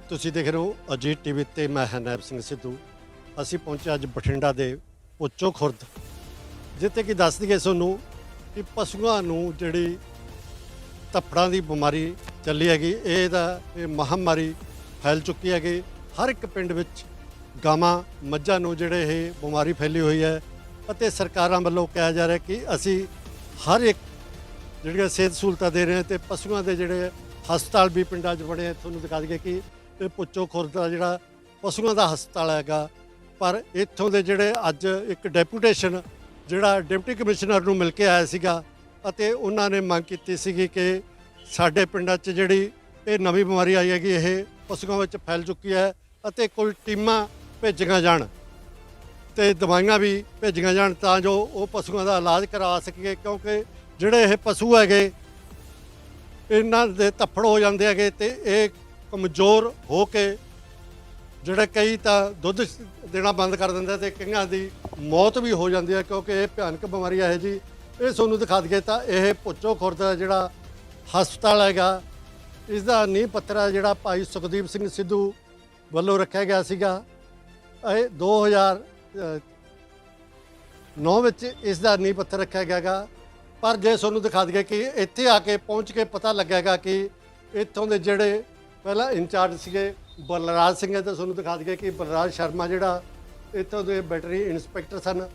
ਤੁਸੀਂ ਦੇਖ ਰਹੇ ਹੋ ਅਜੀਤ ਟੀਵੀ ਤੇ ਮੈਂ ਹਾਂ ਨੈਬ ਸਿੰਘ ਸਿੱਧੂ। ਅਸੀਂ ਪਹੁੰਚੇ ਅੱਜ ਬਠਿੰਡਾ ਦੇ ਪੁੱਚੋ ਖੁਰਦ, ਜਿੱਥੇ ਕਿ ਦੱਸ ਦਈਏ ਤੁਹਾਨੂੰ ਕਿ ਪਸ਼ੂਆਂ ਨੂੰ ਜਿਹੜੀ ਧੱਫੜਾਂ ਦੀ ਬਿਮਾਰੀ ਚੱਲੀ ਹੈਗੀ, ਇਹ ਮਹਾਮਾਰੀ ਫੈਲ ਚੁੱਕੀ ਹੈਗੀ। ਹਰ ਇੱਕ ਪਿੰਡ ਵਿੱਚ ਗਾਵਾਂ ਮੱਝਾਂ ਨੂੰ ਜਿਹੜੇ ਇਹ ਬਿਮਾਰੀ ਫੈਲੀ ਹੋਈ ਹੈ ਅਤੇ ਸਰਕਾਰਾਂ ਵੱਲੋਂ ਕਿਹਾ ਜਾ ਰਿਹਾ ਕਿ ਅਸੀਂ ਹਰ ਇੱਕ ਜਿਹੜੀਆਂ ਸਿਹਤ ਸਹੂਲਤਾਂ ਦੇ ਰਹੇ ਹਾਂ ਤੇ ਪਸ਼ੂਆਂ ਦੇ ਜਿਹੜੇ ਹਸਪਤਾਲ ਵੀ ਪਿੰਡਾਂ 'ਚ ਬਣੇ। ਤੁਹਾਨੂੰ ਦਿਖਾ ਦਈਏ ਕਿ ਇਹ ਪੁੱਚੋ ਖੁਰਦ ਦਾ ਜਿਹੜਾ ਪਸ਼ੂਆਂ ਦਾ ਹਸਪਤਾਲ ਹੈਗਾ, ਪਰ ਇੱਥੋਂ ਦੇ ਜਿਹੜੇ ਅੱਜ ਇੱਕ ਡੈਪੂਟੇਸ਼ਨ ਜਿਹੜਾ ਡਿਪਟੀ ਕਮਿਸ਼ਨਰ ਨੂੰ ਮਿਲ ਕੇ ਆਇਆ ਸੀਗਾ ਅਤੇ ਉਹਨਾਂ ਨੇ ਮੰਗ ਕੀਤੀ ਸੀਗੀ ਕਿ ਸਾਡੇ ਪਿੰਡਾਂ 'ਚ ਜਿਹੜੀ ਇਹ ਨਵੀਂ ਬਿਮਾਰੀ ਆਈ ਹੈਗੀ, ਇਹ ਪਸ਼ੂਆਂ ਵਿੱਚ ਫੈਲ ਚੁੱਕੀ ਹੈ ਅਤੇ ਕੋਈ ਟੀਮਾਂ ਭੇਜੀਆਂ ਜਾਣ ਤੇ ਦਵਾਈਆਂ ਵੀ ਭੇਜੀਆਂ ਜਾਣ ਤਾਂ ਜੋ ਉਹ ਪਸ਼ੂਆਂ ਦਾ ਇਲਾਜ ਕਰਵਾ ਸਕੀਏ, ਕਿਉਂਕਿ ਜਿਹੜੇ ਇਹ ਪਸ਼ੂ ਹੈਗੇ ਇਹਨਾਂ ਦੇ ਧੱਫੜ ਹੋ ਜਾਂਦੇ ਹੈਗੇ ਤੇ ਇਹ ਕਮਜ਼ੋਰ ਹੋ ਕੇ ਜਿਹੜੇ ਕਈ ਤਾਂ ਦੁੱਧ ਦੇਣਾ ਬੰਦ ਕਰ ਦਿੰਦੇ ਤੇ ਕਈਆਂ ਦੀ ਮੌਤ ਵੀ ਹੋ ਜਾਂਦੀ ਹੈ, ਕਿਉਂਕਿ ਇਹ ਭਿਆਨਕ ਬਿਮਾਰੀ ਹੈ ਜੀ। ਇਹ ਤੁਹਾਨੂੰ ਦਿਖਾ ਦਈਏ ਤਾਂ ਇਹ ਪੁੱਚੋ ਖੁਰਦ ਦਾ ਜਿਹੜਾ ਹਸਪਤਾਲ ਹੈਗਾ, ਇਸ ਦਾ ਨੀਂਹ ਪੱਥਰ ਹੈ ਜਿਹੜਾ ਭਾਈ ਸੁਖਦੀਪ ਸਿੰਘ ਸਿੱਧੂ ਵੱਲੋਂ ਰੱਖਿਆ ਗਿਆ ਸੀਗਾ। ਇਹ 2009 ਵਿੱਚ ਇਸ ਦਾ ਨੀਂਹ ਪੱਥਰ ਰੱਖਿਆ ਗਿਆ ਗਾ। ਪਰ ਜੇ ਤੁਹਾਨੂੰ ਦਿਖਾ ਦਈਏ ਕਿ ਇੱਥੇ ਆ ਕੇ ਪਹੁੰਚ ਕੇ ਪਤਾ ਲੱਗੇਗਾ ਕਿ ਇੱਥੋਂ ਦੇ ਜਿਹੜੇ ਪਹਿਲਾਂ ਇੰਚਾਰਜ ਸੀਗੇ ਬਲਰਾਜ ਸਿੰਘ ਹੈ, ਤਾਂ ਤੁਹਾਨੂੰ ਦਿਖਾ ਦਈਏ ਕਿ ਬਲਰਾਜ ਸ਼ਰਮਾ ਜਿਹੜਾ ਇੱਥੋਂ ਦੇ ਵੈਟਰਨਰੀ ਇੰਸਪੈਕਟਰ ਸਨ।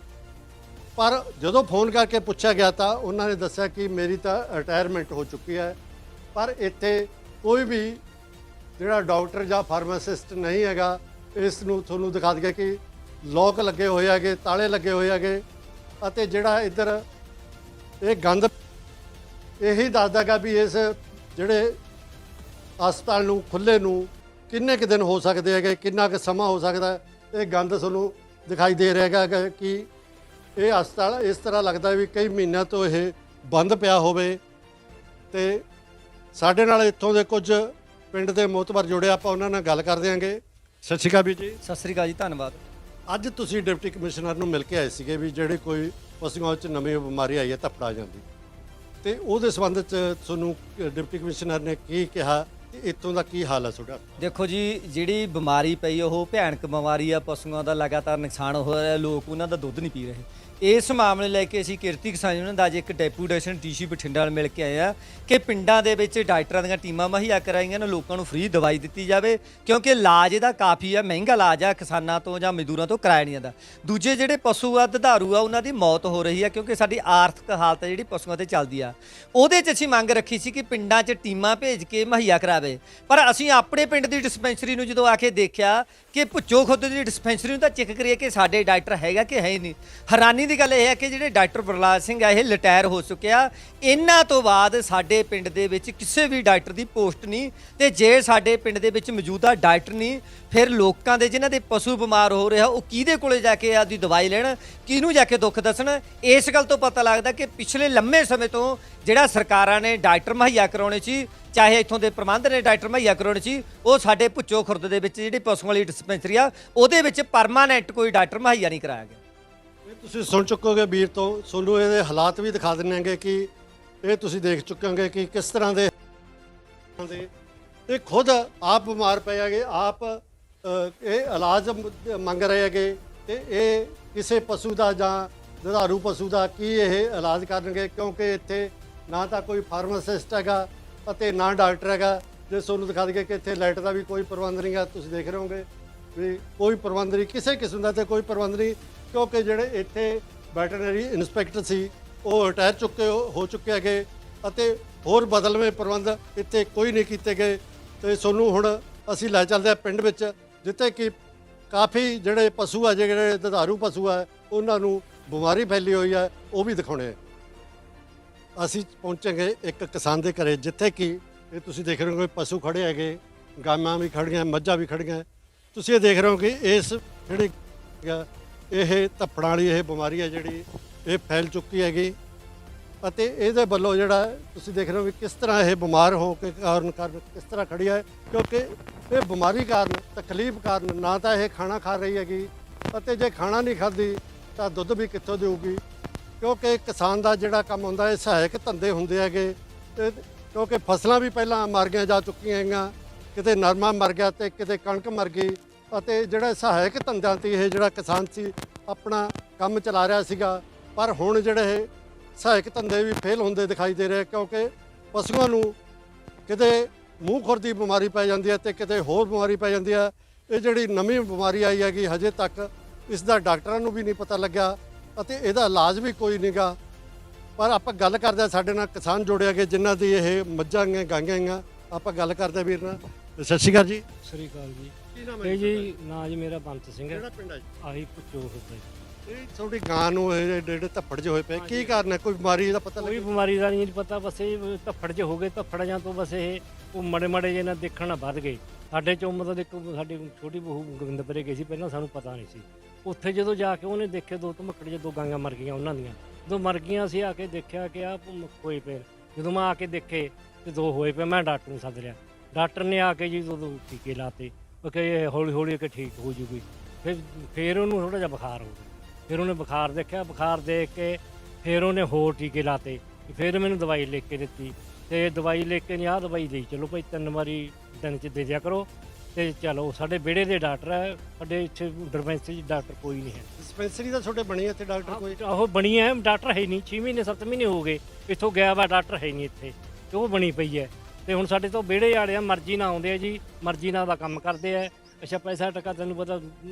ਪਰ ਜਦੋਂ ਫੋਨ ਕਰਕੇ ਪੁੱਛਿਆ ਗਿਆ ਤਾਂ ਉਹਨਾਂ ਨੇ ਦੱਸਿਆ ਕਿ ਮੇਰੀ ਤਾਂ ਰਿਟਾਇਰਮੈਂਟ ਹੋ ਚੁੱਕੀ ਹੈ, ਪਰ ਇੱਥੇ ਕੋਈ ਵੀ ਜਿਹੜਾ ਡਾਕਟਰ ਜਾਂ ਫਾਰਮਾਸਿਸਟ ਨਹੀਂ ਹੈਗਾ। ਇਸ ਨੂੰ ਤੁਹਾਨੂੰ ਦਿਖਾ ਦਈਏ ਕਿ ਲੋਕ ਲੱਗੇ ਹੋਏ ਹੈਗੇ, ਤਾਲੇ ਲੱਗੇ ਹੋਏ ਹੈਗੇ ਅਤੇ ਜਿਹੜਾ ਇੱਧਰ ਇਹ ਗੰਦ ਇਹੀ ਦੱਸਦਾ ਗਾ ਵੀ ਇਸ ਜਿਹੜੇ ਹਸਪਤਾਲ ਨੂੰ ਖੁੱਲ੍ਹੇ ਨੂੰ ਕਿੰਨੇ ਕੁ ਦਿਨ ਹੋ ਸਕਦੇ ਹੈਗੇ, ਕਿੰਨਾ ਕੁ ਸਮਾਂ ਹੋ ਸਕਦਾ। ਇਹ ਗੰਦ ਤੁਹਾਨੂੰ ਦਿਖਾਈ ਦੇ ਰਿਹਾ ਹੈਗਾ ਕਿ ਇਹ ਹਸਪਤਾਲ ਇਸ ਤਰ੍ਹਾਂ ਲੱਗਦਾ ਵੀ ਕਈ ਮਹੀਨਿਆਂ ਤੋਂ ਇਹ ਬੰਦ ਪਿਆ ਹੋਵੇ। ਤੇ ਸਾਡੇ ਨਾਲ ਇੱਥੋਂ ਦੇ ਕੁਝ ਪਿੰਡ ਦੇ ਮੋਹਤਬਰ ਜੁੜੇ, ਆਪਾਂ ਉਹਨਾਂ ਨਾਲ ਗੱਲ ਕਰ ਦਿਆਂਗੇ। ਸਤਿ ਸ਼੍ਰੀ ਅਕਾਲ ਵੀਰ ਜੀ। ਸਤਿ ਸ੍ਰੀ ਅਕਾਲ ਜੀ, ਧੰਨਵਾਦ। ਅੱਜ ਤੁਸੀਂ ਡਿਪਟੀ ਕਮਿਸ਼ਨਰ ਨੂੰ ਮਿਲ ਕੇ ਆਏ ਸੀਗੇ ਵੀ ਜਿਹੜੇ ਕੋਈ ਪਸ਼ੂਆਂ ਵਿੱਚ ਨਵੀਂ ਬਿਮਾਰੀ ਆਈ ਹੈ ਧੱਫੜਾ ਜਾਂਦੀ, ਤੇ ਉਹਦੇ ਸੰਬੰਧ 'ਚ ਤੁਹਾਨੂੰ ਡਿਪਟੀ ਕਮਿਸ਼ਨਰ ਨੇ ਕੀ ਕਿਹਾ, ਇੱਥੋਂ ਦਾ ਕੀ ਹਾਲ ਹੈ ਤੁਹਾਡਾ? ਦੇਖੋ ਜੀ, ਜਿਹੜੀ ਬਿਮਾਰੀ ਪਈ ਉਹ ਭਿਆਨਕ ਬਿਮਾਰੀ ਆ। ਪਸ਼ੂਆਂ ਦਾ ਲਗਾਤਾਰ ਨੁਕਸਾਨ ਹੋ ਰਿਹਾ, ਲੋਕ ਉਹਨਾਂ ਦਾ ਦੁੱਧ ਨਹੀਂ ਪੀ ਰਹੇ। ਇਸ ਮਾਮਲੇ ਲੈ ਕੇ ਅਸੀਂ ਕਿਰਤੀ ਕਿਸਾਨ ਯੂਨੀਅਨ ਦਾ ਅੱਜ ਇੱਕ ਡੈਪੂਟੇਸ਼ਨ ਡੀਸੀ ਬਠਿੰਡਾ ਨਾਲ ਮਿਲ ਕੇ ਆਏ ਆ ਕਿ ਪਿੰਡਾਂ ਦੇ ਵਿੱਚ ਡਾਕਟਰਾਂ ਦੀਆਂ ਟੀਮਾਂ ਮੁਹੱਈਆ ਕਰਾਈਆਂ ਨੇ, ਲੋਕਾਂ ਨੂੰ ਫ੍ਰੀ ਦਵਾਈ ਦਿੱਤੀ ਜਾਵੇ, ਕਿਉਂਕਿ ਇਲਾਜ ਇਹਦਾ ਕਾਫੀ ਆ, ਮਹਿੰਗਾ ਇਲਾਜ ਆ, ਕਿਸਾਨਾਂ ਤੋਂ ਜਾਂ ਮਜ਼ਦੂਰਾਂ ਤੋਂ ਕਰਾਇਆ ਨਹੀਂ ਜਾਂਦਾ। ਦੂਜੇ ਜਿਹੜੇ ਪਸ਼ੂ ਆ ਦੁਧਾਰੂ ਆ, ਉਹਨਾਂ ਦੀ ਮੌਤ ਹੋ ਰਹੀ ਆ, ਕਿਉਂਕਿ ਸਾਡੀ ਆਰਥਿਕ ਹਾਲਤ ਜਿਹੜੀ ਪਸ਼ੂਆਂ ਤੇ ਚੱਲਦੀ ਆ। ਉਹਦੇ 'ਚ ਅਸੀਂ ਮੰਗ ਰੱਖੀ ਸੀ ਕਿ ਪਿੰਡਾਂ 'ਚ ਟੀਮਾਂ ਭੇਜ ਕੇ ਮੁਹੱਈਆ ਕਰਾਵੇ। ਪਰ ਅਸੀਂ ਆਪਣੇ ਪਿੰਡ ਦੀ ਡਿਸਪੈਂਸਰੀ ਨੂੰ ਜਦੋਂ ਆ ਕੇ ਦੇਖਿਆ ਕਿ ਪੁੱਚੋ ਖੁਰਦ ਦੀ ਡਿਸਪੈਂਸਰੀ ਨੂੰ ਤਾਂ ਚੈੱਕ ਕਰੀਏ ਕਿ ਸਾਡੇ ਡਾਕਟਰ ਹੈਗਾ ਕਿ ਹੈ ਹੀ ਨਹੀਂ। ਹੈਰਾਨੀ ਦੀ ਗੱਲ ਇਹ ਹੈ ਕਿ ਜਿਹੜੇ ਡਾਕਟਰ ਬਲਰਾਜ ਸਿੰਘ ਆ, ਇਹ ਰਿਟਾਇਰ ਹੋ ਚੁੱਕਿਆ। ਇਹਨਾਂ ਤੋਂ ਬਾਅਦ ਸਾਡੇ ਪਿੰਡ ਦੇ ਵਿੱਚ ਕਿਸੇ ਵੀ ਡਾਕਟਰ ਦੀ ਪੋਸਟ ਨਹੀਂ, ਤੇ ਜੇ ਸਾਡੇ ਪਿੰਡ ਦੇ ਵਿੱਚ ਮੌਜੂਦਾ ਡਾਕਟਰ ਨਹੀਂ, ਫਿਰ ਲੋਕਾਂ ਦੇ ਜਿਨ੍ਹਾਂ ਦੇ ਪਸ਼ੂ ਬਿਮਾਰ ਹੋ ਰਿਹਾ ਉਹ ਕਿਹਦੇ ਕੋਲੇ ਜਾ ਕੇ ਆਪਦੀ ਦਵਾਈ ਲੈਣ, ਕਿਹਨੂੰ ਜਾ ਕੇ ਦੁੱਖ ਦੱਸਣ। ਇਸ ਗੱਲ ਤੋਂ ਪਤਾ ਲੱਗਦਾ ਕਿ ਪਿਛਲੇ ਲੰਮੇ ਸਮੇਂ ਤੋਂ ਜਿਹੜਾ ਸਰਕਾਰਾਂ ਨੇ ਡਾਕਟਰ ਮੁਹੱਈਆ ਕਰਾਉਣੇ ਸੀ, ਚਾਹੇ ਇੱਥੋਂ ਦੇ ਪ੍ਰਬੰਧ ਨੇ ਡਾਕਟਰ ਮੁਹੱਈਆ ਕਰਾਉਣੇ ਸੀ, ਉਹ ਸਾਡੇ ਪੁੱਚੋ ਖੁਰਦ ਦੇ ਵਿੱਚ ਜਿਹੜੀ ਪਸ਼ੂਆਂ ਵਾਲੀ ਡਿਸਪੈਂਸਰੀ ਆ ਉਹਦੇ ਵਿੱਚ ਪਰਮਾਨੈਂਟ ਕੋਈ ਡਾਕਟਰ ਮੁਹੱਈਆ ਨਹੀਂ ਕਰਾਇਆ ਗਿਆ। ਇਹ ਤੁਸੀਂ ਸੁਣ ਚੁੱਕੋਗੇ ਵੀਰ ਤੋਂ, ਤੁਹਾਨੂੰ ਇਹਦੇ ਹਾਲਾਤ ਵੀ ਦਿਖਾ ਦਿੰਦੇ ਆਂਗੇ ਕਿ ਇਹ ਤੁਸੀਂ ਦੇਖ ਚੁੱਕੋਗੇ ਕਿ ਕਿਸ ਤਰ੍ਹਾਂ ਦੇ ਇਹ ਖੁਦ ਆਪ ਬਿਮਾਰ ਪਏ ਹੈਗੇ, ਆਪ ਇਹ ਇਲਾਜ ਮੰਗ ਰਹੇ ਹੈਗੇ, ਤੇ ਇਹ ਕਿਸੇ ਪਸ਼ੂ ਦਾ ਜਾਂ ਦੁਧਾਰੂ ਪਸ਼ੂ ਦਾ ਕੀ ਇਹ ਇਲਾਜ ਕਰਨਗੇ, ਕਿਉਂਕਿ ਇੱਥੇ ਨਾ ਤਾਂ ਕੋਈ ਫਾਰਮਾਸਿਸਟ ਹੈਗਾ ਅਤੇ ਨਾ ਡਾਕਟਰ ਹੈਗਾ। ਜੇ ਤੁਹਾਨੂੰ ਦਿਖਾ ਦਈਏ ਕਿ ਇੱਥੇ ਲਾਈਟ ਦਾ ਵੀ ਕੋਈ ਪ੍ਰਬੰਧ ਨਹੀਂ ਹੈ, ਤੁਸੀਂ ਦੇਖ ਰਹੇ ਹੋਗੇ ਵੀ ਕੋਈ ਪ੍ਰਬੰਧ ਨਹੀਂ, ਕਿਸੇ ਕਿਸਮ ਦਾ ਤੇ ਕੋਈ ਪ੍ਰਬੰਧ ਨਹੀਂ, ਕਿਉਂਕਿ ਜਿਹੜੇ ਇੱਥੇ ਵੈਟਰਨਰੀ ਇੰਸਪੈਕਟਰ ਸੀ ਉਹ ਰਿਟਾਇਰ ਹੋ ਚੁੱਕੇ ਹੈਗੇ ਅਤੇ ਹੋਰ ਬਦਲਵੇਂ ਪ੍ਰਬੰਧ ਇੱਥੇ ਕੋਈ ਨਹੀਂ ਕੀਤੇ ਗਏ। ਤੇ ਤੁਹਾਨੂੰ ਹੁਣ ਅਸੀਂ ਲੈ ਚੱਲਦੇ ਹਾਂ ਪਿੰਡ ਵਿੱਚ, ਜਿੱਥੇ ਕਿ ਕਾਫੀ ਜਿਹੜੇ ਪਸ਼ੂ ਆ, ਜਿਹੜੇ ਦੁਧਾਰੂ ਪਸ਼ੂ ਆ, ਉਹਨਾਂ ਨੂੰ ਬਿਮਾਰੀ ਫੈਲੀ ਹੋਈ ਹੈ, ਉਹ ਵੀ ਦਿਖਾਉਣੇ ਆ। ਅਸੀਂ ਪਹੁੰਚਾਂਗੇ ਇੱਕ ਕਿਸਾਨ ਦੇ ਘਰੇ, ਜਿੱਥੇ ਕਿ ਇਹ ਤੁਸੀਂ ਦੇਖ ਰਹੇ ਹੋ ਪਸ਼ੂ ਖੜੇ ਹੈਗੇ, ਗਾਵਾਂ ਵੀ ਖੜੀਆਂ, ਮੱਝਾਂ ਵੀ ਖੜੀਆਂ। ਤੁਸੀਂ ਇਹ ਦੇਖ ਰਹੇ ਹੋ ਕਿ ਇਸ ਜਿਹੜੀ ਇਹ ਧੱਫੜਾਂ ਵਾਲੀ ਇਹ ਬਿਮਾਰੀ ਹੈ ਜਿਹੜੀ ਇਹ ਫੈਲ ਚੁੱਕੀ ਹੈਗੀ, ਅਤੇ ਇਹਦੇ ਵੱਲੋਂ ਜਿਹੜਾ ਤੁਸੀਂ ਦੇਖ ਰਹੇ ਹੋ ਵੀ ਕਿਸ ਤਰ੍ਹਾਂ ਇਹ ਬਿਮਾਰ ਹੋ ਕੇ ਕਾਰਨ ਕਿਸ ਤਰ੍ਹਾਂ ਖੜੀ ਹੈ, ਕਿਉਂਕਿ ਇਹ ਬਿਮਾਰੀ ਕਾਰਨ, ਤਕਲੀਫ ਕਾਰਨ ਨਾ ਤਾਂ ਇਹ ਖਾਣਾ ਖਾ ਰਹੀ ਹੈਗੀ, ਅਤੇ ਜੇ ਖਾਣਾ ਨਹੀਂ ਖਾਂਦੀ ਤਾਂ ਦੁੱਧ ਵੀ ਕਿੱਥੋਂ ਦੇਊਗੀ, ਕਿਉਂਕਿ ਕਿਸਾਨ ਦਾ ਜਿਹੜਾ ਕੰਮ ਹੁੰਦਾ ਇਹ ਸਹਾਇਕ ਧੰਦੇ ਹੁੰਦੇ ਹੈਗੇ। ਕਿਉਂਕਿ ਫਸਲਾਂ ਵੀ ਪਹਿਲਾਂ ਮਾਰੀਆਂ ਜਾ ਚੁੱਕੀਆਂ ਹੈਗੀਆਂ, ਕਿਤੇ ਨਰਮਾ ਮਰ ਗਿਆ ਤੇ ਕਿਤੇ ਕਣਕ ਮਰ ਗਈ। ਅਤੇ ਜਿਹੜਾ ਸਹਾਇਕ ਧੰਦਿਆਂ ਤੇ ਇਹ ਜਿਹੜਾ ਕਿਸਾਨ ਸੀ ਆਪਣਾ ਕੰਮ ਚਲਾ ਰਿਹਾ ਸੀਗਾ, ਪਰ ਹੁਣ ਜਿਹੜੇ ਇਹ ਸਹਾਇਕ ਧੰਦੇ ਵੀ ਫੇਲ ਹੁੰਦੇ ਦਿਖਾਈ ਦੇ ਰਹੇ, ਕਿਉਂਕਿ ਪਸ਼ੂਆਂ ਨੂੰ ਕਿਤੇ ਮੂੰਹ ਖੁਰ ਦੀ ਬਿਮਾਰੀ ਪੈ ਜਾਂਦੀ ਹੈ ਤੇ ਕਿਤੇ ਹੋਰ ਬਿਮਾਰੀ ਪੈ ਜਾਂਦੀ ਹੈ। ਇਹ ਜਿਹੜੀ ਨਵੀਂ ਬਿਮਾਰੀ ਆਈ ਹੈਗੀ, ਹਜੇ ਤੱਕ ਇਸ ਦਾ ਡਾਕਟਰਾਂ ਨੂੰ ਵੀ ਨਹੀਂ ਪਤਾ ਲੱਗਿਆ ਅਤੇ ਇਹਦਾ ਇਲਾਜ ਵੀ ਕੋਈ ਨਹੀਂਗਾ। ਪਰ ਆਪਾਂ ਗੱਲ ਕਰਦੇ ਹਾਂ, ਸਾਡੇ ਨਾਲ ਕਿਸਾਨ ਜੁੜੇ ਹੈਗੇ ਜਿਨ੍ਹਾਂ ਦੀ ਇਹ ਮੱਝਾਂ ਗੀਆਂ ਗਾਈਆਂ ਗੀਆਂ। ਆਪਾਂ ਗੱਲ ਕਰਦੇ ਵੀਰ ਨਾਲ। ਸਤਿ ਸ਼੍ਰੀ ਅਕਾਲ ਜੀ। ਸਤਿ ਸ੍ਰੀ ਅਕਾਲ ਜੀ। ਕੀ ਨਾਮ ਇਹ ਜੀ ਨਾਂ ਜੀ ਮੇਰਾ ਬੰਤ ਸਿੰਘ ਹੈ। ਕਿਹੜਾ ਪਿੰਡ ਹੈ ਜੀ? ਆਹੀ ਪੁੱਛੋ ਹੁੰਦਾ ਜੀ। ਇਹ ਤੁਹਾਡੀ ਗਾਂ ਨੂੰ ਇਹ ਜਿਹੜੇ ਧੱਫੜ ਜਿਹੇ ਹੋਏ ਪਏ, ਕੀ ਕਾਰਨ ਹੈ? ਕੋਈ ਬਿਮਾਰੀ ਦਾ ਪਤਾ ਕੋਈ ਲੱਗਿਆ? ਬਿਮਾਰੀ ਦਾ ਨਹੀਂ ਪਤਾ, ਬਸ ਇਹ ਧੱਫੜ ਜੇ ਹੋ ਗਏ। ਧੱਫੜਾਂ ਤੋਂ ਬਸ ਇਹ ਉਹ ਮੜੇ ਮੜੇ ਜੇ ਨਾਲ ਦੇਖਣ ਨਾਲ ਵੱਧ ਗਏ। ਸਾਡੇ ਚੋਂ ਮਤਲਬ ਇੱਕ ਸਾਡੀ ਛੋਟੀ ਬਹੂ ਗੋਬਿੰਦਪੁਰੇ ਗਈ ਸੀ, ਪਹਿਲਾਂ ਸਾਨੂੰ ਪਤਾ ਨਹੀਂ ਸੀ। ਉੱਥੇ ਜਦੋਂ ਜਾ ਕੇ ਉਹਨੇ ਦੇਖੇ ਦੋ ਧਮੱਕੜ ਜੇ, ਦੋ ਗਾਂਆਂ ਮਰ ਗਈਆਂ ਉਹਨਾਂ ਦੀਆਂ। ਜਦੋਂ ਮਰ ਗਈਆਂ ਅਸੀਂ ਆ ਕੇ ਦੇਖਿਆ ਕਿ ਆ ਹੋਏ ਪਏ। ਜਦੋਂ ਮੈਂ ਆ ਕੇ ਦੇਖੇ ਤੇ ਦੋ ਹੋਏ ਪਏ, ਮੈਂ ਡਾਕਟਰ ਨੂੰ ਸੱਦ ਲਿਆ। ਡਾਕਟਰ ਨੇ ਆ ਕੇ ਜੀ ਦੋ ਟੀਕੇ ਲਾਤੇ, ਉਹ ਕਿ ਹੌਲੀ ਹੌਲੀ ਕਿ ਠੀਕ ਹੋ ਜੂਗੀ। ਫਿਰ ਉਹਨੂੰ ਥੋੜਾ ਜਿਹਾ ਬੁਖਾਰ ਹੋ ਗਿਆ। ਫਿਰ ਉਹਨੇ ਬੁਖਾਰ ਦੇਖਿਆ, ਬੁਖਾਰ ਦੇਖ ਕੇ ਫਿਰ ਉਹਨੇ ਹੋਰ ਟੀਕੇ ਲਾਤੇ। ਫਿਰ ਮੈਨੂੰ ਦਵਾਈ ਲਿਖ ਕੇ ਦਿੱਤੀ ਤੇ ਦਵਾਈ ਲਿਖ ਕੇ ਨਹੀਂ, ਆਹ ਦਵਾਈ ਲਈ ਚਲੋ ਭਾਈ 3 ਵਾਰੀ ਦਿਨ 'ਚ ਦੇ ਦਿਆ ਕਰੋ। ਤੇ ਚਲੋ ਸਾਡੇ ਵਿਹੜੇ ਦੇ ਡਾਕਟਰ ਹੈ, ਸਾਡੇ ਇੱਥੇ ਡਿਸਪੈਂਸਰੀ 'ਚ ਡਾਕਟਰ ਕੋਈ ਨਹੀਂ ਹੈ। ਡਿਸਪੈਂਸਰੀ ਦਾ ਤੁਹਾਡੇ ਬਣੀ ਇੱਥੇ ਡਾਕਟਰ ਕੋਈ? ਉਹ ਬਣੀ ਹੈ, ਡਾਕਟਰ ਹੈ ਨਹੀਂ। 6 ਮਹੀਨੇ 7 ਮਹੀਨੇ ਹੋ ਗਏ ਇੱਥੋਂ ਗਿਆ ਵਾ, ਡਾਕਟਰ ਹੈ ਨਹੀਂ ਇੱਥੇ ਤੇ ਉਹ ਬਣੀ ਪਈ ਹੈ। ਤੇ ਹੁਣ ਸਾਡੇ ਤੋਂ ਵਿਹੜੇ ਵਾਲੇ ਆ, ਮਰਜ਼ੀ ਨਾਲ ਆਉਂਦੇ ਆ ਜੀ, ਮਰਜ਼ੀ ਨਾਲ ਦਾ ਕੰਮ ਕਰਦੇ ਆ। ਅੱਛਾ ਪੈਸਾ ਟਕਾ ਤੈਨੂੰ ਪਤਾ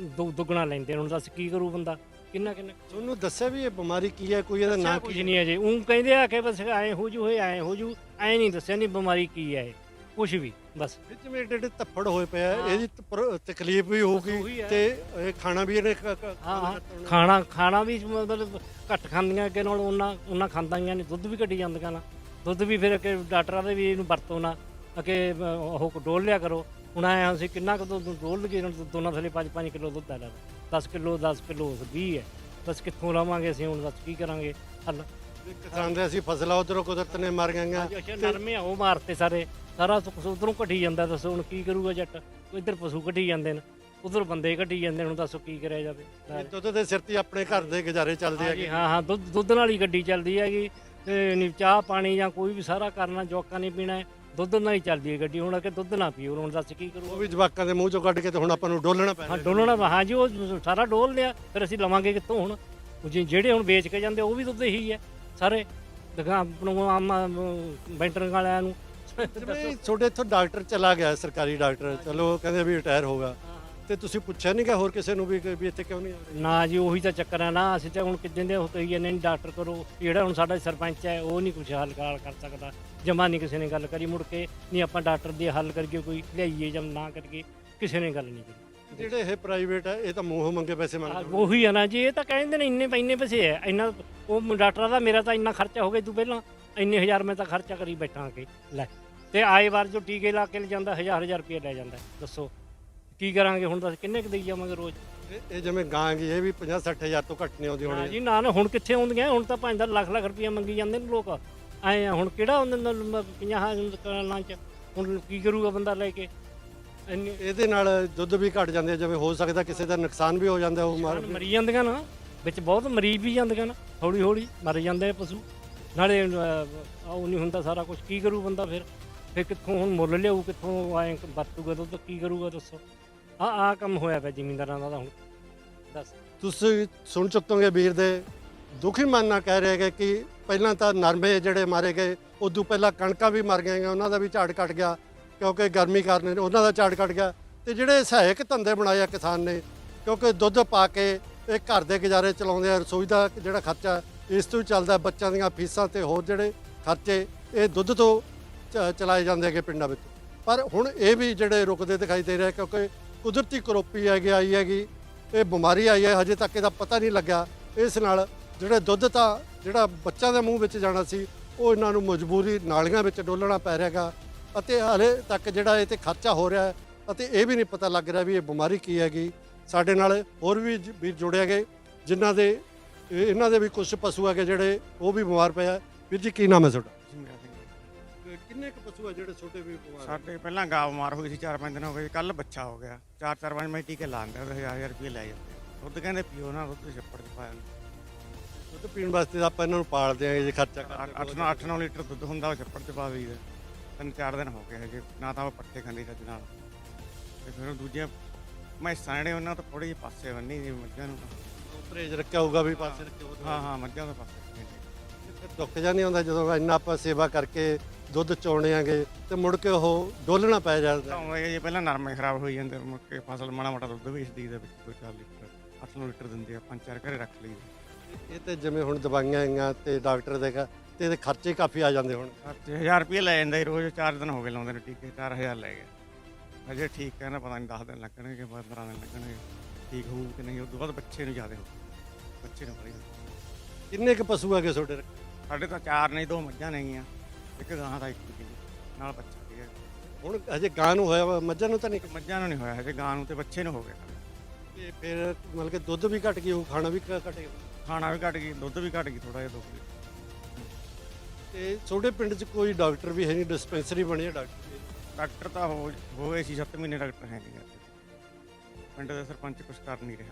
ਦੁੱਗਣਾ ਲੈਂਦੇ। ਹੁਣ ਦੱਸ ਕੀ ਕਰੂ ਬੰਦਾ, ਕਿੰਨਾ ਤੁਹਾਨੂੰ ਦੱਸਿਆ ਵੀ ਇਹ ਬਿਮਾਰੀ ਕੀ ਹੈ? ਕੋਈ ਇਹਦਾ ਨਾਂ ਕੁਝ ਕੀ ਨਹੀਂ ਹੈ ਜੀ। ਉਹ ਕਹਿੰਦੇ ਆ ਕਿ ਬਸ ਐਂ ਹੋ ਜੂ ਹੋਏ, ਐਂ ਹੋ ਜੂ, ਐਂ ਨਹੀਂ ਦੱਸਿਆ ਨਹੀਂ ਬਿਮਾਰੀ ਕੀ ਹੈ, ਕੁਝ ਵੀ ਬਸ। ਜਿਵੇਂ ਏਡੇ ਏਡੇ ਧੱਫੜ ਹੋਏ ਪਏ ਆ, ਹਾਂ। ਇਹਦੀ ਤਕਲੀਫ ਵੀ ਉਹੀ ਹੋਊਗੀ ਹੈ। ਤੇ ਇਹ ਖਾਣਾ ਵੀ ਇਹਨੇ ਹਾਂ ਖਾਣਾ ਵੀ ਮਤਲਬ ਘੱਟ ਖਾਂਦੀਆਂ ਅੱਗੇ ਨਾਲ, ਉਹਨਾਂ ਖਾਂਦੀਆਂ ਨਹੀਂ। ਦੁੱਧ ਵੀ ਘਟੀ ਜਾਂਦੀਆਂ ਨਾ, ਦੁੱਧ ਵੀ ਫਿਰ ਕਿ ਡਾਕਟਰਾਂ ਦੇ ਵੀ ਇਹਨੂੰ ਵਰਤੋ ਨਾ ਕਿ ਉਹ ਡੋਲ ਲਿਆ ਕਰੋ। ਹੁਣ ਆਏ ਅਸੀਂ ਕਿੰਨਾ ਕੁ ਦੁੱਧ ਡੋਲ ਲਈਏ? ਦੋਨਾਂ ਥੱਲੇ 5-5 ਕਿਲੋ ਦੁੱਧ ਆ ਜਾਂਦਾ, 10 ਕਿਲੋ 20 ਹੈ। ਦੱਸ ਕਿੱਥੋਂ ਲਾਵਾਂਗੇ ਅਸੀਂ ਹੁਣ? ਦੱਸ ਕੀ ਕਰਾਂਗੇ ਹੱਲ? ਕਿਸਾਨ ਦੇ ਅਸੀਂ ਫਸਲਾਂ ਉਧਰੋਂ ਕੁਦਰਤ ਨੇ ਮਾਰ ਗਈਆਂ। ਅੱਛਾ ਨਰਮੇ ਆ ਉਹ ਮਾਰਤੇ ਸਾਰੇ, ਸਾਰਾ ਉਧਰੋਂ ਘਟੀ ਜਾਂਦਾ। ਦੱਸੋ ਹੁਣ ਕੀ ਕਰੂਗਾ ਜੱਟ? ਇੱਧਰ ਪਸ਼ੂ ਘਟੀ ਜਾਂਦੇ ਨੇ, ਉਧਰ ਬੰਦੇ ਘਟੀ ਜਾਂਦੇ ਨੇ। ਹੁਣ ਦੱਸੋ ਕੀ ਕਰਿਆ ਜਾਵੇ? ਦੁੱਧ ਦੇ ਸਿਰ ਤੇ ਆਪਣੇ ਘਰ ਦੇ ਗੁਜ਼ਾਰੇ ਚੱਲਦੇ ਹੈਗੇ। ਹਾਂ ਦੁੱਧ ਨਾਲ ਹੀ ਗੱਡੀ ਚੱਲਦੀ ਹੈਗੀ। ਤੇ ਨਹੀਂ ਚਾਹ ਪਾਣੀ ਜਾਂ ਕੋਈ ਵੀ ਸਾਰਾ ਕਰਨਾ, ਜਵਾਕਾਂ ਨੇ ਪੀਣਾ ਹੈ, ਦੁੱਧ ਨਾਲ ਹੀ ਚੱਲਦੀ ਹੈ ਗੱਡੀ। ਹੁਣ ਕਿ ਦੁੱਧ ਨਾ ਪੀਓ, ਹੁਣ ਦੱਸ ਕੀ ਕਰੂ? ਉਹ ਵੀ ਜਵਾਕਾਂ ਦੇ ਮੂੰਹ ਚੋਂ ਕੱਢ ਕੇ ਤੇ ਹੁਣ ਆਪਾਂ ਨੂੰ ਡੋਲਣਾ ਪੈਣਾ। ਹਾਂ ਡੋਲਣਾ, ਹਾਂ ਜੀ ਉਹ ਸਾਰਾ ਡੋਲ ਲਿਆ। ਫਿਰ ਅਸੀਂ ਲਵਾਂਗੇ ਕਿੱਥੋਂ ਹੁਣ? ਜਿਹੜੇ ਹੁਣ ਵੇਚ ਕੇ ਜਾਂਦੇ ਉਹ ਵੀ ਦੁੱਧ ਇਹੀ ਹੈ ਸਾਰੇ। ਆਮ ਬੈਂਟਰ ਵਾਲਿਆਂ ਨੂੰ ਜਿਵੇਂ ਤੁਹਾਡੇ ਇੱਥੋਂ ਡਾਕਟਰ ਚਲਾ ਗਿਆ, ਸਰਕਾਰੀ ਡਾਕਟਰ, ਚਲੋ ਕਹਿੰਦੇ ਵੀ ਰਿਟਾਇਰ ਹੋਗਾ, ਤੇ ਤੁਸੀਂ ਪੁੱਛਿਆ ਨਹੀਂ ਕਿ ਹੋਰ ਕਿਸੇ ਨੂੰ ਵੀ ਇੱਥੇ ਕਿਉਂ ਨਹੀਂ ਆ ਰਹੇ? ਨਾ ਜੀ ਉਹੀ ਤਾਂ ਚੱਕਰ ਹੈ ਨਾ। ਅਸੀਂ ਤਾਂ ਹੁਣ ਕਿੱਦਾਂ ਦੇ ਉਹ ਕਹੀ ਜਾਂਦੇ ਨਹੀਂ ਡਾਕਟਰ ਕਰੋ। ਜਿਹੜਾ ਹੁਣ ਸਾਡਾ ਸਰਪੰਚ ਹੈ ਉਹ ਨਹੀਂ ਕੁਛ ਹੱਲ ਕਰ ਸਕਦਾ, ਜਮਾ ਨਹੀਂ ਕਿਸੇ ਨੇ ਗੱਲ ਕਰੀ। ਮੁੜ ਕੇ ਨਹੀਂ ਆਪਾਂ ਡਾਕਟਰ ਦੀ ਹੱਲ ਕਰੀਏ, ਕੋਈ ਲਿਆਈਏ ਜਾਂ ਨਾ ਕਰੀਏ, ਕਿਸੇ ਨੇ ਗੱਲ ਨਹੀਂ ਕਰੀ। ਜਿਹੜੇ ਇਹ ਪ੍ਰਾਈਵੇਟ ਹੈ ਇਹ ਤਾਂ ਮੂੰਹ ਮੰਗੇ ਪੈਸੇ ਮੰਗਦੇ। ਉਹੀ ਹੈ ਨਾ ਜੀ, ਇਹ ਤਾਂ ਕਹਿੰਦੇ ਨੇ ਇੰਨੇ ਪੈਸੇ ਹੈ। ਇੰਨਾ ਉਹ ਡਾਕਟਰਾਂ ਦਾ ਮੇਰਾ ਤਾਂ ਇੰਨਾ ਖਰਚਾ ਹੋ ਗਿਆ, ਤੂੰ ਪਹਿਲਾਂ ਇੰਨੇ ਹਜ਼ਾਰ ਮੈਂ ਤਾਂ ਖਰਚਾ ਕਰੀ ਬੈਠਾ ਕੇ ਲੈ। ਤੇ ਆਏ ਵਾਰ ਜੋ ਟੀਕੇ ਲਾ ਕੇ ਲੈ ਜਾਂਦਾ 1000 ਰੁਪਏ ਲੈ ਜਾਂਦਾ। ਦੱਸੋ ਕੀ ਕਰਾਂਗੇ ਹੁਣ? ਦੱਸ ਕਿੰਨੇ ਕੁ ਦੇਈ ਜਾਵਾਂਗੇ ਰੋਜ਼? ਇਹ ਜਿਵੇਂ ਗਾਂ ਗਈ, ਇਹ ਵੀ 50-60 ਹਜ਼ਾਰ ਤੋਂ ਘੱਟ ਨਹੀਂ ਆਉਂਦੀ ਹਾਂ ਹੋਣੀ ਜੀ ਨਾ ਹੁਣ ਕਿੱਥੇ ਆਉਂਦੀਆਂ? ਹੁਣ ਤਾਂ 5 ਲੱਖ ਰੁਪਏ ਮੰਗੀ ਜਾਂਦੇ ਨੇ ਲੋਕ। ਆਏ ਹੁਣ ਕਿਹੜਾ ਹੁੰਦੇ 50 ਚ? ਹੁਣ ਕੀ ਕਰੂਗਾ ਬੰਦਾ ਲੈ ਕੇ ਇੰਨੇ? ਇਹਦੇ ਨਾਲ ਦੁੱਧ ਵੀ ਘਟ ਜਾਂਦੇ, ਜਿਵੇਂ ਹੋ ਸਕਦਾ ਕਿਸੇ ਦਾ ਨੁਕਸਾਨ ਵੀ ਹੋ ਜਾਂਦਾ। ਉਹ ਮਰੀ ਜਾਂਦੀਆਂ ਨਾ ਵਿੱਚ, ਬਹੁਤ ਮਰੀਜ਼ ਵੀ ਜਾਂਦੀਆਂ ਨਾ, ਹੌਲੀ ਹੌਲੀ ਮਰ ਜਾਂਦੇ ਆ ਪਸ਼ੂ। ਨਾਲੇ ਉਹ ਨਹੀਂ ਹੁੰਦਾ ਸਾਰਾ ਕੁਝ। ਕੀ ਕਰੂ ਬੰਦਾ ਫਿਰ ਕਿੱਥੋਂ ਹੁਣ ਮੁੱਲ ਲਿਆਊ, ਕਿੱਥੋਂ ਐਂ ਵਰਤੂਗਾ ਦੁੱਧ? ਕੀ ਕਰੂਗਾ ਦੱਸੋ? ਆਹ ਕੰਮ ਹੋਇਆ ਪਿਆ ਜ਼ਿਮੀਂਦਾਰਾਂ ਦਾ ਹੁਣ। ਦੱਸ ਤੁਸੀਂ ਸੁਣ ਚੁੱਕੋਗੇ ਵੀਰ ਦੇ ਦੁਖੀ ਮਨ ਨਾਲ ਕਹਿ ਰਹੇ ਕਿ ਪਹਿਲਾਂ ਤਾਂ ਨਰਮੇ ਜਿਹੜੇ ਮਾਰੇ ਗਏ, ਉਦੋਂ ਪਹਿਲਾਂ ਕਣਕਾਂ ਵੀ ਮਰ ਗਈਆਂ, ਉਹਨਾਂ ਦਾ ਵੀ ਝਾੜ ਘਟ ਗਿਆ ਕਿਉਂਕਿ ਗਰਮੀ ਕਾਰਨ ਉਹਨਾਂ ਦਾ ਝਾੜ ਘਟ ਗਿਆ। ਤੇ ਜਿਹੜੇ ਸਹਾਇਕ ਧੰਦੇ ਬਣਾਏ ਆ ਕਿਸਾਨ ਨੇ, ਕਿਉਂਕਿ ਦੁੱਧ ਪਾ ਕੇ ਇਹ ਘਰ ਦੇ ਗੁਜ਼ਾਰੇ ਚਲਾਉਂਦੇ ਆ, ਰਸੋਈ ਦਾ ਜਿਹੜਾ ਖਰਚਾ ਇਸ ਤੋਂ ਹੀ ਚੱਲਦਾ, ਬੱਚਿਆਂ ਦੀਆਂ ਫੀਸਾਂ ਤੇ ਹੋਰ ਜਿਹੜੇ ਖਰਚੇ ਇਹ ਦੁੱਧ ਤੋਂ ਚਲਾਏ ਜਾਂਦੇ ਹੈਗੇ ਪਿੰਡਾਂ ਵਿੱਚ। ਪਰ ਹੁਣ ਇਹ ਵੀ ਜਿਹੜੇ ਰੁਕਦੇ ਦਿਖਾਈ ਦੇ ਰਹੇ, ਕਿਉਂਕਿ ਕੁਦਰਤੀ ਕਰੋਪੀ ਆਈ ਹੈਗੀ, ਇਹ ਬਿਮਾਰੀ ਆਈ ਹੈ, ਹਜੇ ਤੱਕ ਇਹਦਾ ਪਤਾ ਨਹੀਂ ਲੱਗਾ। ਇਸ ਨਾਲ ਜਿਹੜੇ ਦੁੱਧ ਤਾਂ ਜਿਹੜਾ ਬੱਚਿਆਂ ਦੇ ਮੂੰਹ ਵਿੱਚ ਜਾਣਾ ਸੀ, ਉਹ ਇਹਨਾਂ ਨੂੰ ਮਜਬੂਰੀ ਨਾਲੀਆਂ ਵਿੱਚ ਡੋਲਣਾ ਪੈ ਰਿਹਾ ਹੈਗਾ। ਅਤੇ ਹਾਲੇ ਤੱਕ ਜਿਹੜਾ ਇਹ 'ਤੇ ਖਰਚਾ ਹੋ ਰਿਹਾ ਹੈ ਅਤੇ ਇਹ ਵੀ ਨਹੀਂ ਪਤਾ ਲੱਗ ਰਿਹਾ ਵੀ ਇਹ ਬਿਮਾਰੀ ਕੀ ਹੈਗੀ। ਸਾਡੇ ਨਾਲ ਹੋਰ ਵੀ ਵੀਰ ਜੁੜੇ ਗਏ ਜਿਨ੍ਹਾਂ ਦੇ ਇਹਨਾਂ ਦੇ ਵੀ ਕੁਝ ਪਸ਼ੂ ਹੈਗੇ ਜਿਹੜੇ ਉਹ ਵੀ ਬਿਮਾਰ ਪਏ ਆ। ਵੀਰ ਜੀ ਕੀ ਨਾਮ ਹੈ ਤੁਹਾਡਾ? ਕਿੰਨੇ ਕੁ ਪਸ਼ੂ ਆ ਜਿਹੜੇ ਛੋਟੇ ਵੀ ਬਿਮਾਰ? ਸਾਡੇ ਪਹਿਲਾਂ ਗਾਂ ਬਿਮਾਰ ਹੋਈ ਸੀ, 4-5 ਦਿਨ ਹੋ ਗਏ। ਕੱਲ ਬੱਚਾ ਹੋ ਗਿਆ। 4-4-5 ਮੈਂ ਟੀਕੇ ਲਾਉਂਦੇ, 1000 ਰੁਪਏ ਲੈ ਜਾਂਦੇ। ਦੁੱਧ ਕਹਿੰਦੇ ਪੀਓ ਨਾ, ਦੁੱਧ ਛੱਪੜ 'ਚ ਪਾਇਆ। ਦੁੱਧ ਪੀਣ ਵਾਸਤੇ ਆਪਾਂ ਇਹਨਾਂ ਨੂੰ ਪਾਲਦੇ ਆ, ਜੇ ਖਰਚਾ ਕਰਦੇ 8-9 ਲੀਟਰ ਦੁੱਧ ਹੁੰਦਾ, ਉਹ ਛੱਪੜ 'ਚ ਪਾ ਦਈਦਾ। 3-4 ਦਿਨ ਹੋ ਗਏ ਹਜੇ, ਨਾ ਤਾਂ ਉਹ ਪੱਠੇ ਖਾਂਦੇ ਚੱਜ ਨਾਲ। ਤੇ ਫਿਰ ਉਹ ਦੂਜੀਆਂ ਮੈਸਾਂ ਜਿਹੜੇ ਉਹਨਾਂ ਤੋਂ ਥੋੜੀ ਜਿਹੀ ਪਾਸੇ ਬੰਨੀ ਜੀ ਮੱਝਾਂ ਨੂੰ ਪਰਹੇਜ਼ ਰੱਖਿਆ ਹੋਊਗਾ ਵੀ ਪਾਸੇ ਰੱਖਿਆ ਹੋਊਗਾ। ਹਾਂ ਹਾਂ ਮੱਝਾਂ ਦਾ ਪਾਸੇ ਰੱਖੀਆਂ ਜੀ। ਫਿਰ ਦੁੱਖ ਜਿਹਾ ਨਹੀਂ ਆਉਂਦਾ ਜਦੋਂ ਇੰਨਾ ਆਪਾਂ ਸੇਵਾ ਕਰਕੇ ਦੁੱਧ ਚੋਣੇ ਆਂਗੇ ਤੇ ਮੁੜ ਕੇ ਉਹ ਡੋਲਣਾ ਪੈ ਜਾਂਦਾ। ਤਾਂ ਉਹ ਇਹ ਜੀ ਪਹਿਲਾਂ ਨਰਮੇ ਖਰਾਬ ਹੋਈ ਜਾਂਦੇ ਮੁੜ ਕੇ ਫਸਲ ਮਾੜਾ ਮੋਟਾ ਦੁੱਧ ਵੇਚਦੀ ਦੇ ਵਿੱਚ ਕੋਈ 4 ਲੀਟਰ 8 ਲੀਟਰ ਦਿੰਦੇ ਆ 5-4 ਘਰੇ ਰੱਖ ਲਈ ਇਹ ਤੇ ਜਿਵੇਂ ਹੁਣ ਦਵਾਈਆਂ ਆਈਆਂ ਤੇ ਡਾਕਟਰ ਦੇ ਤੇ ਇਹਦੇ ਖਰਚੇ ਕਾਫੀ ਆ ਜਾਂਦੇ ਹੁਣ। ਖਰਚੇ 1000 ਰੁਪਏ ਲੈ ਜਾਂਦਾ ਜੀ ਰੋਜ਼ 4 ਦਿਨ ਹੋ ਗਏ ਲਾਉਂਦੇ ਨੇ ਟੀਕੇ 4000 ਲੈ ਗਏ ਅਜੇ ਠੀਕ ਕਹਿੰਦਾ ਪਤਾ ਨਹੀਂ 10 ਦਿਨ ਲੱਗਣਗੇ 15 ਦਿਨ ਲੱਗਣਗੇ ਠੀਕ ਹੋਊ ਕਿ ਨਹੀਂ। ਉਸ ਤੋਂ ਬਾਅਦ ਬੱਚੇ ਨੂੰ ਜ਼ਿਆਦਾ ਹੋ ਬੱਚੇ ਨੂੰ ਬੜੀ ਕਿੰਨੇ ਕੁ ਪਸ਼ੂ ਹੈਗੇ ਤੁਹਾਡੇ? ਸਾਡੇ ਤਾਂ 4 ਨਹੀਂ 2 ਮੱਝਾਂ ਨੇਗੀਆਂ ਇੱਕ ਗਾਂ ਦਾ ਇੱਕ ਜੀ ਨਾਲ ਬੱਚਾ ਸੀਗਾ। ਹੁਣ ਹਜੇ ਗਾਂ ਨੂੰ ਹੋਇਆ ਵਾ, ਮੱਝਾਂ ਨੂੰ ਤਾਂ ਨਹੀਂ। ਮੱਝਾਂ ਨੂੰ ਨਹੀਂ ਹੋਇਆ ਹਜੇ ਗਾਂ ਨੂੰ ਤੇ ਬੱਚੇ ਨੂੰ ਹੋ ਗਿਆ। ਤੇ ਫਿਰ ਮਤਲਬ ਕਿ ਦੁੱਧ ਵੀ ਘਟ ਗਿਆ, ਖਾਣਾ ਵੀ ਘਟ ਗਿਆ। ਖਾਣਾ ਵੀ ਘਟ ਗਈ ਦੁੱਧ ਵੀ ਘਟ ਗਈ ਥੋੜਾ ਜਿਹਾ ਦੁੱਧ। ਤੇ ਤੁਹਾਡੇ ਪਿੰਡ 'ਚ ਕੋਈ ਡਾਕਟਰ ਵੀ ਹੈ ਨਹੀਂ, ਡਿਸਪੈਂਸਰੀ ਬਣੀ ਹੈ ਡਾਕਟਰ? ਡਾਕਟਰ ਤਾਂ ਹੋ ਗਏ ਸੀ 7 ਮਹੀਨੇ ਡਾਕਟਰ ਹੈ ਨਹੀਂ ਪਿੰਡ ਦੇ ਸਰਪੰਚ ਕੁਝ ਕਰ ਨਹੀਂ ਰਿਹਾ।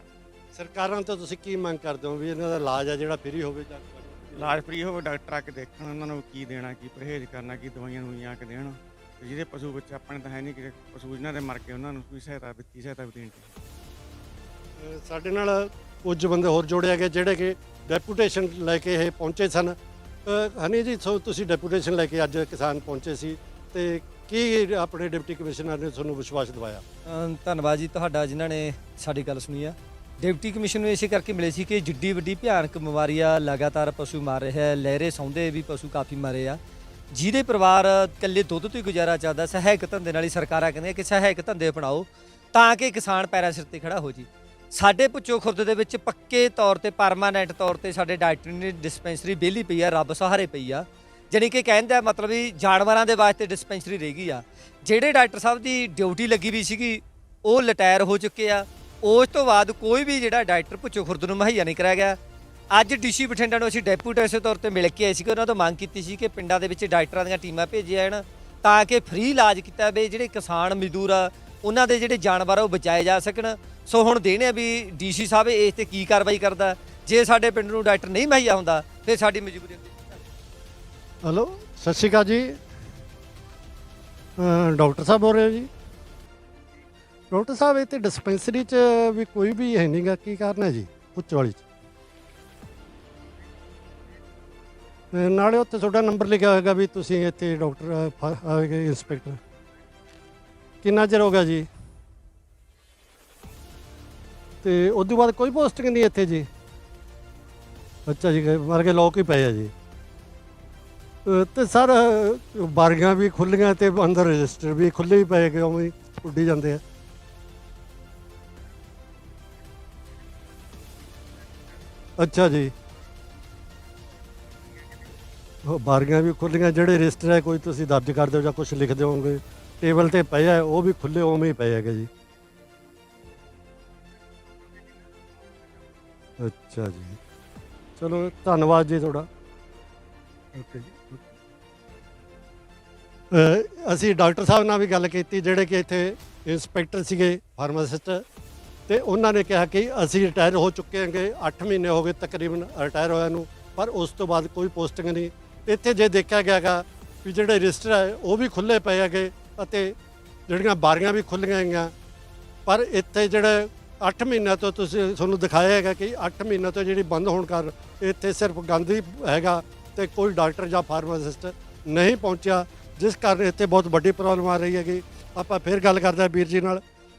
ਸਰਕਾਰਾਂ ਤੋਂ ਤੁਸੀਂ ਕੀ ਮੰਗ ਕਰਦੇ ਹੋ ਵੀ ਇਹਨਾਂ ਦਾ ਇਲਾਜ ਆ ਜਿਹੜਾ ਫ੍ਰੀ ਹੋਵੇ ਜਾਂ ਇਲਾਜ ਫ੍ਰੀ ਹੋਵੇ, ਡਾਕਟਰ ਆ ਕੇ ਦੇਖਣ ਉਹਨਾਂ ਨੂੰ ਕੀ ਦੇਣਾ, ਕੀ ਪਰਹੇਜ਼ ਕਰਨਾ, ਕੀ ਦਵਾਈਆਂ ਦਵਾਈਆਂ ਆ ਕੇ ਦੇਣ। ਤੇ ਜਿਹਦੇ ਪਸ਼ੂ ਬੱਚੇ ਆਪਣੇ ਤਾਂ ਹੈ ਨਹੀਂ ਕਿ ਪਸ਼ੂ ਜਿਹਨਾਂ ਦੇ ਮਰ ਗਏ ਉਹਨਾਂ ਨੂੰ ਕੋਈ ਸਹਾਇਤਾ ਵਿੱਤੀ ਸਹਾਇਤਾ ਵੀ ਦੇਣੀ ਚਾਹੀਦੀ। ਸਾਡੇ ਨਾਲ ਕੁਝ ਬੰਦੇ ਹੋਰ ਜੋੜੇ ਗਏ ਜਿਹੜੇ ਕਿ ਡੈਪੂਟੇਸ਼ਨ ਲੈ ਕੇ ਇਹ ਪਹੁੰਚੇ ਸਨ। ਹਨੀ ਜੀ, ਤੁਸੀਂ ਡੈਪੂਟੇਸ਼ਨ ਲੈ ਕੇ ਅੱਜ ਕਿਸਾਨ ਪਹੁੰਚੇ ਸੀ ਤੇ ਕੀ ਆਪਣੇ ਡਿਪਟੀ ਕਮਿਸ਼ਨਰ ਨੇ ਤੁਹਾਨੂੰ ਵਿਸ਼ਵਾਸ ਦਿਵਾਇਆ? ਧੰਨਵਾਦ ਜੀ ਤੁਹਾਡਾ ਜਿਨ੍ਹਾਂ ਨੇ ਸਾਡੀ ਗੱਲ ਸੁਣੀ ਆ। ਡਿਪਟੀ ਕਮਿਸ਼ਨ ਨੂੰ ਇਸੇ ਕਰਕੇ ਮਿਲੇ ਸੀ ਕਿ ਜਿੱਡੀ ਵੱਡੀ ਭਿਆਨਕ ਬਿਮਾਰੀ ਆ, ਲਗਾਤਾਰ ਪਸ਼ੂ ਮਰ ਰਿਹਾ ਹੈ, ਲਹਿਰੇ ਸੌਂਦੇ ਵੀ ਪਸ਼ੂ ਕਾਫੀ ਮਰੇ ਆ, ਜਿਹਦੇ ਪਰਿਵਾਰ ਇਕੱਲੇ ਦੁੱਧ ਤੋਂ ਹੀ ਗੁਜ਼ਾਰਾ ਚੱਲਦਾ। ਸਹਾਇਕ ਧੰਦੇ ਨਾਲ ਹੀ ਸਰਕਾਰਾਂ ਕਹਿੰਦੀਆਂ ਕਿ ਸਹਾਇਕ ਧੰਦੇ ਅਪਣਾਓ ਤਾਂ ਕਿ ਕਿਸਾਨ ਪੈਰਾਂ ਸਿਰ ਤੇ ਖੜਾ ਹੋ ਜੀ। ਸਾਡੇ ਭੁੱਚੋ ਖੁਰਦ ਦੇ ਵਿੱਚ ਪੱਕੇ ਤੌਰ ਤੇ ਪਰਮਾਨੈਂਟ ਤੌਰ ਤੇ ਸਾਡੇ ਡਾਕਟਰੀ ਨੇ ਡਿਸਪੈਂਸਰੀ ਵਿਹਲੀ ਪਈ ਆ, ਰੱਬ ਸਹਾਰੇ ਪਈ ਆ। ਜਾਣੀ ਕਿ ਕਹਿੰਦਾ ਮਤਲਬ ਵੀ ਜਾਨਵਰਾਂ ਦੇ ਵਾਸਤੇ ਡਿਸਪੈਂਸਰੀ ਰਹਿ ਗਈ ਆ। ਜਿਹੜੇ ਡਾਕਟਰ ਸਾਹਿਬ ਦੀ ਡਿਊਟੀ ਲੱਗੀ ਵੀ ਸੀਗੀ ਉਹ ਰਿਟਾਇਰ ਹੋ ਚੁੱਕੇ ਆ। ਉਸ ਤੋਂ ਬਾਅਦ ਕੋਈ ਵੀ ਜਿਹੜਾ ਡਾਕਟਰ ਭੁੱਚੋ ਖੁਰਦ ਨੂੰ ਮੁਹੱਈਆ ਨਹੀਂ ਕਰਾਇਆ ਗਿਆ। ਅੱਜ ਡੀਸੀ ਬਠਿੰਡਾ ਨੂੰ ਅਸੀਂ ਡੈਪੂਟੇਸ਼ਨ ਤੌਰ ਤੇ ਮਿਲ ਕੇ ਆਏ ਸੀ ਕਿ ਉਹਨਾਂ ਤੋਂ ਮੰਗ ਕੀਤੀ ਸੀ ਕਿ ਪਿੰਡਾਂ ਦੇ ਵਿੱਚ ਡਾਕਟਰਾਂ ਦੀਆਂ ਟੀਮਾਂ ਭੇਜੀਆਂ ਜਾਣ ਤਾਂ ਕਿ ਫ੍ਰੀ ਇਲਾਜ ਕੀਤਾ ਜਾਵੇ। ਜਿਹੜੇ ਕਿਸਾਨ ਮਜ਼ਦੂਰ ਆ ਉਹਨਾਂ ਦੇ ਜਿਹੜੇ ਜਾਨਵਰ ਆ ਉਹ ਬਚਾਏ ਜਾ ਸਕਣ। ਸੋ ਹੁਣ ਦੇਣੇ ਆ ਵੀ ਡੀਸੀ ਸਾਹਿਬ ਇਸ ਤੇ ਕੀ ਕਾਰਵਾਈ ਕਰਦਾ। ਜੇ ਸਾਡੇ ਪਿੰਡ ਨੂੰ ਡਾਕਟਰ ਨਹੀਂ ਮੁਹੱਈਆ ਹੁੰਦਾ ਫਿਰ ਸਾਡੀ ਮਜਬੂਰੀ ਹੁੰਦੀ। ਹੈਲੋ, ਸਤਿ ਸ਼੍ਰੀ ਅਕਾਲ ਜੀ। ਡਾਕਟਰ ਸਾਹਿਬ ਬੋਲ ਰਹੇ ਹੋ ਜੀ? ਡਾਕਟਰ ਸਾਹਿਬ ਇੱਥੇ ਡਿਸਪੈਂਸਰੀ 'ਚ ਵੀ ਕੋਈ ਵੀ ਹੈ ਨਹੀਂਗਾ, ਕੀ ਕਾਰਨ ਹੈ ਜੀ ਪੁੱਛ ਵਾਲੀ 'ਚ? ਨਾਲੇ ਉੱਥੇ ਤੁਹਾਡਾ ਨੰਬਰ ਲਿਖਿਆ ਹੋਏਗਾ ਵੀ ਤੁਸੀਂ ਇੱਥੇ ਡਾਕਟਰ ਆਏਗੇ ਇੰਸਪੈਕਟਰ। ਕਿੰਨਾ ਚਿਰ ਹੋ ਗਿਆ ਜੀ? ਤੇ ਉਸ ਤੋਂ ਬਾਅਦ ਕੋਈ ਪੋਸਟਿੰਗ ਨਹੀਂ ਇੱਥੇ ਜੀ? ਅੱਛਾ ਜੀ, ਮਰ ਕੇ ਲੋਕ ਹੀ ਪਏ ਆ ਜੀ। ਤੇ ਸਰ ਬਾਰੀਆਂ ਵੀ ਖੁੱਲੀਆਂ ਤੇ ਅੰਦਰ ਰਜਿਸਟਰ ਵੀ ਖੁੱਲੇ ਹੀ ਪਏ ਗਏ, ਉਵੇਂ ਉੱਡੀ ਜਾਂਦੇ ਆ। ਅੱਛਾ ਜੀ, ਉਹ ਬਾਰੀਆਂ ਵੀ ਖੁੱਲੀਆਂ, ਜਿਹੜੇ ਰਜਿਸਟਰ ਹੈ ਕੋਈ ਤੁਸੀਂ ਦਰਜ ਕਰਦੇ ਹੋ ਜਾਂ ਕੁਝ ਲਿਖਦੇ ਹੋਵੋਗੇ ਟੇਬਲ ਤੇ ਪਏ ਆ, ਉਹ ਵੀ ਖੁੱਲੇ ਉਵੇਂ ਹੀ ਪਏ ਹੈਗੇ ਜੀ। ਅੱਛਾ ਜੀ, ਚਲੋ ਧੰਨਵਾਦ ਜੀ ਤੁਹਾਡਾ। ਓਕੇ ਜੀ। ਅਸੀਂ ਡਾਕਟਰ ਸਾਹਿਬ ਨਾਲ ਵੀ ਗੱਲ ਕੀਤੀ ਜਿਹੜੇ ਕਿ ਇੱਥੇ ਇੰਸਪੈਕਟਰ ਸੀਗੇ ਫਾਰਮਾਸਿਸਟ, ਤੇ ਉਹਨਾਂ ਨੇ ਕਿਹਾ ਕਿ ਅਸੀਂ ਰਿਟਾਇਰ ਹੋ ਚੁੱਕੇ ਹਾਂਗੇ, 8 ਮਹੀਨੇ ਹੋ ਗਏ ਤਕਰੀਬਨ ਰਿਟਾਇਰ ਹੋਇਆ ਨੂੰ, ਪਰ ਉਸ ਤੋਂ ਬਾਅਦ ਕੋਈ ਪੋਸਟਿੰਗ ਨਹੀਂ। ਇੱਥੇ ਜੇ ਦੇਖਿਆ ਗਿਆ ਗਾ ਵੀ ਜਿਹੜੇ ਰਜਿਸਟਰ ਹੈ ਉਹ ਵੀ ਖੁੱਲ੍ਹੇ ਪਏ ਹੈਗੇ ਅਤੇ ਜਿਹੜੀਆਂ ਬਾਰੀਆਂ ਵੀ ਖੁੱਲ੍ਹੀਆਂ ਹੈਗੀਆਂ, ਪਰ ਇੱਥੇ ਜਿਹੜੇ 8 ਮਹੀਨਿਆਂ ਤੋਂ ਤੁਹਾਨੂੰ ਦਿਖਾਇਆ ਹੈਗਾ ਕਿ 8 ਮਹੀਨਿਆਂ ਤੋਂ ਜਿਹੜੀ ਬੰਦ ਹੋਣ ਕਾਰਨ ਇੱਥੇ ਸਿਰਫ ਗੰਦ ਹੀ ਹੈਗਾ ਤੇ ਕੋਈ ਡਾਕਟਰ ਜਾਂ ਫਾਰਮਾਸਿਸਟ ਨਹੀਂ ਪਹੁੰਚਿਆ, ਜਿਸ ਕਾਰਨ ਇੱਥੇ ਬਹੁਤ ਵੱਡੀ ਪ੍ਰੋਬਲਮ ਆ ਰਹੀ ਹੈਗੀ। ਆਪਾਂ ਫਿਰ ਗੱਲ ਕਰਦੇ ਹਾਂ ਵੀਰ ਜੀ ਨਾਲ।